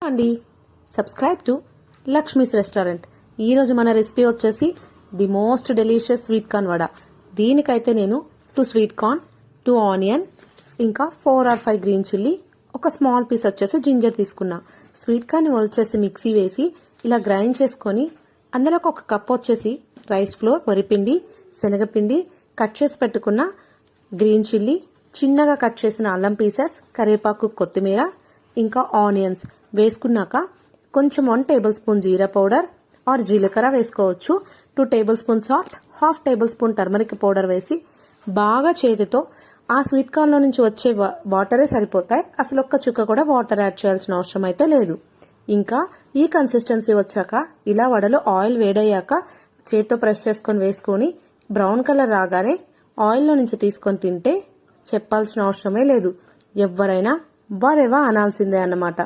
అండి, subscribe to Lakshmi's restaurant. ఈరోజు మన రెసిపీ వచ్చేసి the most delicious sweet corn vada. దీనికైతే నేను 2 స్వీట్ కార్న్, 2 ఆనియన్, ఇంకా 4 or 5 గ్రీన్ చిల్లీ, ఒక స్మాల్ పీస్ వచ్చేసి జింజర్ తీసుకున్నా. స్వీట్ కార్న్ వచ్చేసి మిక్సీ వేసి ఇలా గ్రైండ్ చేసుకొని అందులో ఒక కప్ వచ్చేసి రైస్ ఫ్లోర్, వరిపిండి, శనగపిండి, కట్ చేసి పెట్టుకున్న గ్రీన్ చిల్లీ, చిన్నగా కట్ చేసిన అల్లం పీసెస్, కరివేపాకు, కొత్తిమీర, ఇంకా ఆనియన్స్ వేసుకున్నాక కొంచెం 1 table spoon jeera powder are జీలకర్ర వేసుకోవచ్చు, 2 table spoon salt, 1/2 table spoon turmeric powder వేసి బాగా చేతితో ఆ స్వీట్ కార్న్ లో నుంచి వచ్చే వాటరే సరిపోతాయి. అసలు ఒక్క చుక్క కూడా వాటర్ యాడ్ చేయాల్సిన అవసరం అయితే లేదు. ఇంకా ఈ కన్సిస్టెన్సీ వచ్చాక ఇలా వడలో ఆయిల్ వేడయ్యాక చేతితో ప్రెస్ చేసుకొని వేసుకొని బ్రౌన్ కలర్ రాగానే ఆయిల్లో నుంచి తీసుకొని తింటే చెప్పాల్సిన అవసరమే లేదు. ఎవరైనా వారెవా అనాల్సిందే అన్నమాట.